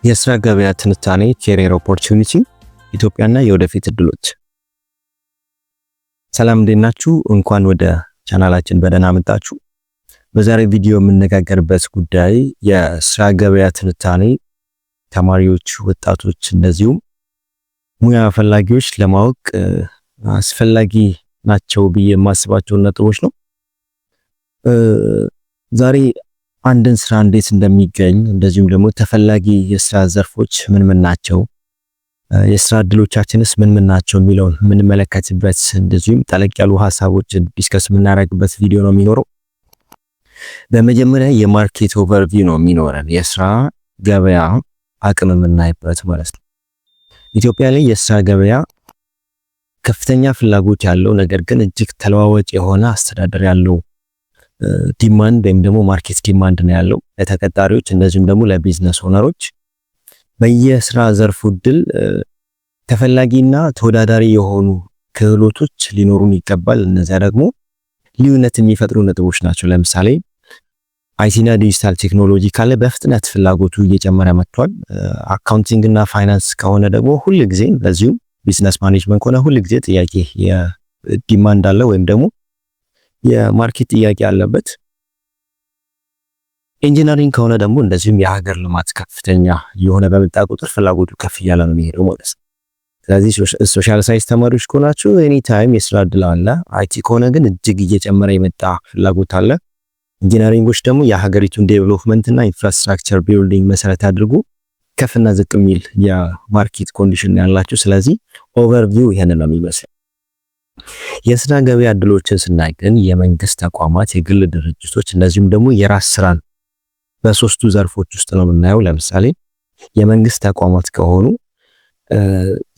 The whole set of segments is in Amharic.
የስራ ገበያ ትንታኔ፣ ኬሪየር ኦፖርቹኒቲ፣ ኢትዮጵያና የወደፊት እድሎች። ሰላም እንዴት ናችሁ? እንኳን ወደ ቻናላችን በደህና መጣችሁ። በዛሬ ቪዲዮ የምንነጋገርበት ጉዳይ የስራ ገበያ ትንታኔ ተማሪዎች፣ ወጣቶች እንደዚሁም ሙያ ፈላጊዎች ለማወቅ አስፈላጊ ናቸው ብዬ የማስባቸው ነጥቦች ነው። ዛሬ አንድን ስራ እንዴት እንደሚገኝ እንደዚሁም ደግሞ ተፈላጊ የስራ ዘርፎች ምን ናቸው፣ የስራ እድሎቻችንስ ምን ናቸው የሚለውን የምንመለከትበት እንደዚሁም ጠለቅ ያሉ ሀሳቦችን ዲስከስ የምናደርግበት ቪዲዮ ነው የሚኖረው። በመጀመሪያ የማርኬት ኦቨርቪው ነው የሚኖረን፣ የስራ ገበያ አቅም የምናይበት ማለት ነው። ኢትዮጵያ ላይ የስራ ገበያ ከፍተኛ ፍላጎት ያለው ነገር ግን እጅግ ተለዋዋጭ የሆነ አስተዳደር ያለው ዲማንድ ወይም ደግሞ ማርኬት ዲማንድ ነው ያለው ለተቀጣሪዎች እንደዚሁም ደግሞ ለቢዝነስ ኦነሮች። በየስራ ዘርፉ እድል ተፈላጊና ተወዳዳሪ የሆኑ ክህሎቶች ሊኖሩን ይገባል። እነዚያ ደግሞ ልዩነት የሚፈጥሩ ነጥቦች ናቸው። ለምሳሌ አይቲና ዲጂታል ቴክኖሎጂ ካለ በፍጥነት ፍላጎቱ እየጨመረ መጥቷል። አካውንቲንግ እና ፋይናንስ ከሆነ ደግሞ ሁል ጊዜ በዚሁ ቢዝነስ ማኔጅመንት ከሆነ ሁል ጊዜ ጥያቄ የዲማንድ አለ ወይም ደግሞ የማርኬት ጥያቄ አለበት። ኢንጂነሪንግ ከሆነ ደግሞ እንደዚሁም የሀገር ልማት ከፍተኛ የሆነ በመጣ ቁጥር ፍላጎቱ ከፍ እያለ ነው የሚሄደው ማለት ነው። ስለዚህ ሶሻል ሳይንስ ተማሪዎች ከሆናችሁ ኤኒ ታይም የስራ እድል አለ። አይቲ ከሆነ ግን እጅግ እየጨመረ የመጣ ፍላጎት አለ። ኢንጂነሪንጎች ደግሞ የሀገሪቱን ዴቨሎፕመንት እና ኢንፍራስትራክቸር ቢልዲንግ መሰረት አድርጎ ከፍና ዝቅ የሚል የማርኬት ኮንዲሽን ያላቸው። ስለዚህ ኦቨርቪው ይሄንን ነው የሚመስለው። የስራ ገበያ እድሎችን ስናይ ግን የመንግስት ተቋማት፣ የግል ድርጅቶች እንደዚሁም ደግሞ የራስ ስራን በሶስቱ ዘርፎች ውስጥ ነው የምናየው። ለምሳሌ የመንግስት ተቋማት ከሆኑ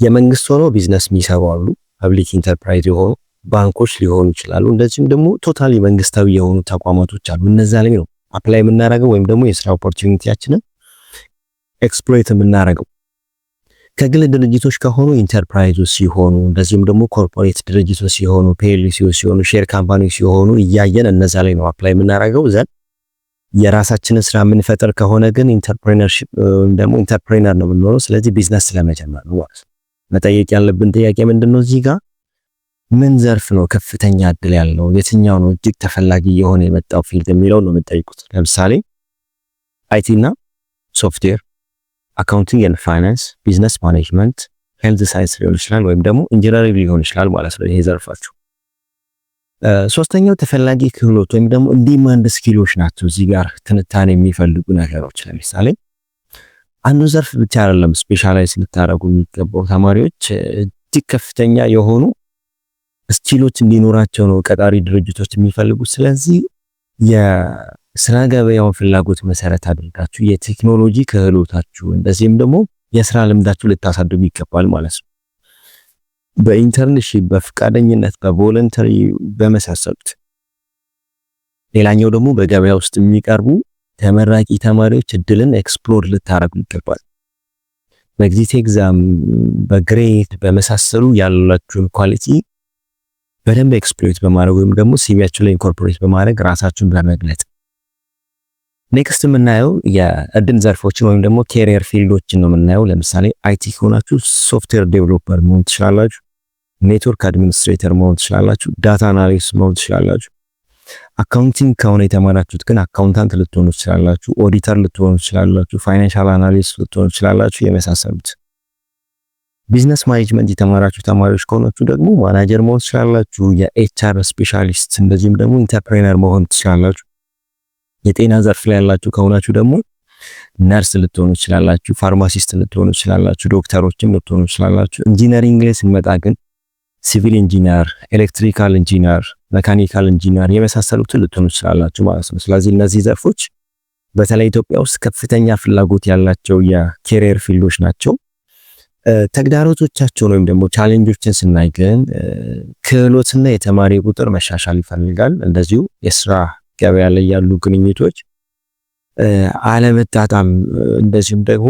የመንግስት ሆኖ ቢዝነስ የሚሰሩ አሉ፣ ፐብሊክ ኢንተርፕራይዝ የሆኑ ባንኮች ሊሆኑ ይችላሉ። እንደዚሁም ደግሞ ቶታሊ መንግስታዊ የሆኑ ተቋማቶች አሉ። እነዛ ላይ ነው አፕላይ የምናደርገው ወይም ደግሞ የስራ ኦፖርቹኒቲያችንን ኤክስፕሎይት የምናደርገው። ከግል ድርጅቶች ከሆኑ ኢንተርፕራይዞች ሲሆኑ እንደዚሁም ደግሞ ኮርፖሬት ድርጅቶች ሲሆኑ ፒኤልሲዎች ሲሆኑ ሼር ካምፓኒዎች ሲሆኑ እያየን እነዛ ላይ ነው አፕላይ የምናደርገው። ዘን የራሳችንን ስራ የምንፈጥር ከሆነ ግን ኢንተርፕሬነርሺፕ ደግሞ ኢንተርፕሬነር ነው የምንሆነው። ስለዚህ ቢዝነስ ስለመጀመር ነው ማለት ነው። መጠየቅ ያለብን ጥያቄ ምንድነው? እዚህ ጋር ምን ዘርፍ ነው ከፍተኛ እድል ያለው፣ የትኛው ነው እጅግ ተፈላጊ የሆነ የመጣው ፊልድ የሚለው ነው የምንጠይቁት። ለምሳሌ አይቲ እና ሶፍትዌር፣ አካውንቲንግ ኤንድ ፋይናንስ፣ ቢዝነስ ማኔጅመንት፣ ሄልዝ ሳይንስ ሊሆን ይችላል ወይም ደግሞ ኢንጂነሪንግ ሊሆን ይችላል ማለት ነው። ይሄ ዘርፋችሁ። ሶስተኛው ተፈላጊ ክህሎት ወይም ደግሞ ዲማንድ ስኪሎች ናቸው። እዚህ ጋር ትንታኔ የሚፈልጉ ነገሮች ለምሳሌ አንዱ ዘርፍ ብቻ አይደለም ስፔሻላይዝ ልታደርጉ የሚገባው ተማሪዎች እጅግ ከፍተኛ የሆኑ ስኪሎች እንዲኖራቸው ነው ቀጣሪ ድርጅቶች የሚፈልጉት። ስለዚህ የስራ ገበያውን ፍላጎት መሰረት አድርጋችሁ የቴክኖሎጂ ክህሎታችሁ እንደዚህም ደግሞ የስራ ልምዳችሁ ልታሳድጉ ይገባል ማለት ነው። በኢንተርንሺፕ፣ በፍቃደኝነት፣ በቮለንተሪ በመሳሰሉት። ሌላኛው ደግሞ በገበያ ውስጥ የሚቀርቡ ተመራቂ ተማሪዎች እድልን ኤክስፕሎር ልታረጉ ይገባል። በኤግዚት ኤግዛም፣ በግሬድ በመሳሰሉ ያላችሁን ኳሊቲ በደንብ ኤክስፕሎይት በማድረግ ወይም ደግሞ ሲቪያችሁ ላይ ኢንኮርፖሬት በማድረግ ራሳችሁን በመግለጥ። ኔክስት የምናየው የእድል ዘርፎችን ወይም ደግሞ ኬሪየር ፊልዶችን ነው የምናየው። ለምሳሌ አይቲ ከሆናችሁ ሶፍትዌር ዴቨሎፐር መሆን ትችላላችሁ፣ ኔትወርክ አድሚኒስትሬተር መሆን ትችላላችሁ፣ ዳታ አናሊስት መሆን ትችላላችሁ። አካውንቲንግ ከሆነ የተማራችሁት ግን አካውንታንት ልትሆኑ ትችላላችሁ፣ ኦዲተር ልትሆኑ ትችላላችሁ፣ ፋይናንሻል አናሊስት ልትሆኑ ትችላላችሁ የመሳሰሉት። ቢዝነስ ማኔጅመንት የተማራችሁ ተማሪዎች ከሆናችሁ ደግሞ ማናጀር መሆን ትችላላችሁ፣ የኤችአር ስፔሻሊስት እንደዚህም ደግሞ ኢንተርፕሬነር መሆን ትችላላችሁ። የጤና ዘርፍ ላይ ያላችሁ ከሆናችሁ ደግሞ ነርስ ልትሆኑ ትችላላችሁ፣ ፋርማሲስት ልትሆኑ ትችላላችሁ፣ ዶክተሮችም ልትሆኑ ትችላላችሁ። ኢንጂነሪንግ ላይ ስንመጣ ግን ሲቪል ኢንጂነር፣ ኤሌክትሪካል ኢንጂነር፣ መካኒካል ኢንጂነር የመሳሰሉትን ልትሆኑ ትችላላችሁ ማለት ነው። ስለዚህ እነዚህ ዘርፎች በተለይ ኢትዮጵያ ውስጥ ከፍተኛ ፍላጎት ያላቸው የኬሪየር ፊልዶች ናቸው። ተግዳሮቶቻቸውን ወይም ደግሞ ቻሌንጆችን ስናይ ግን ክህሎትና የተማሪ ቁጥር መሻሻል ይፈልጋል። እንደዚሁ የስራ ገበያ ላይ ያሉ ግንኙነቶች አለመጣጣም፣ እንደዚሁም ደግሞ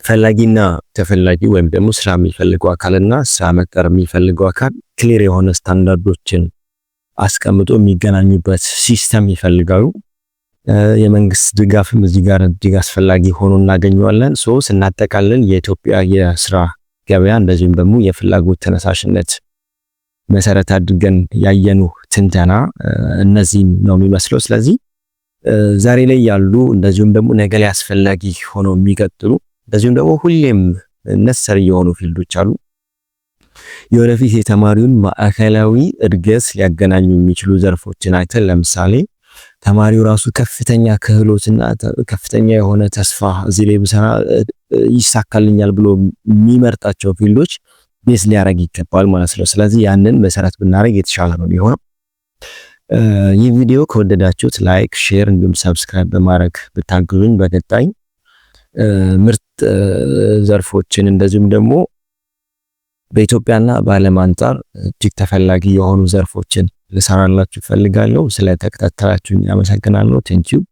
ፈላጊና ተፈላጊ ወይም ደግሞ ስራ የሚፈልገው አካልና ስራ መቅጠር የሚፈልገው አካል ክሊር የሆነ ስታንዳርዶችን አስቀምጦ የሚገናኙበት ሲስተም ይፈልጋሉ። የመንግስት ድጋፍም እዚህ ጋር እጅግ አስፈላጊ ሆኖ እናገኘዋለን። ስናጠቃልል የኢትዮጵያ የስራ ገበያ እንደዚሁም ደግሞ የፍላጎት ተነሳሽነት መሰረት አድርገን ያየኑ ትንተና እነዚህን ነው የሚመስለው። ስለዚህ ዛሬ ላይ ያሉ እንደዚሁም ደግሞ ነገ ላይ አስፈላጊ ሆነው የሚቀጥሉ እንደዚሁም ደግሞ ሁሌም ነሰሪ የሆኑ ፊልዶች አሉ። የወደፊት የተማሪውን ማዕከላዊ እድገት ሊያገናኙ የሚችሉ ዘርፎችን አይተን ለምሳሌ ተማሪው ራሱ ከፍተኛ ክህሎትና ከፍተኛ የሆነ ተስፋ እዚህ ላይ ብሰራ ይሳካልኛል ብሎ የሚመርጣቸው ፊልዶች ቤዝ ሊያደርግ ይገባል ማለት ነው። ስለዚህ ያንን መሰረት ብናደርግ የተሻለ ነው የሚሆነው። ይህ ቪዲዮ ከወደዳችሁት ላይክ፣ ሼር እንዲሁም ሰብስክራይብ በማድረግ ብታግዙኝ በቀጣይ ምርጥ ዘርፎችን እንደዚሁም ደግሞ በኢትዮጵያና በዓለም አንጻር እጅግ ተፈላጊ የሆኑ ዘርፎችን ልሰራላችሁ ፈልጋለሁ። ስለተከታተላችሁኝ አመሰግናለሁ። ቴንኪው።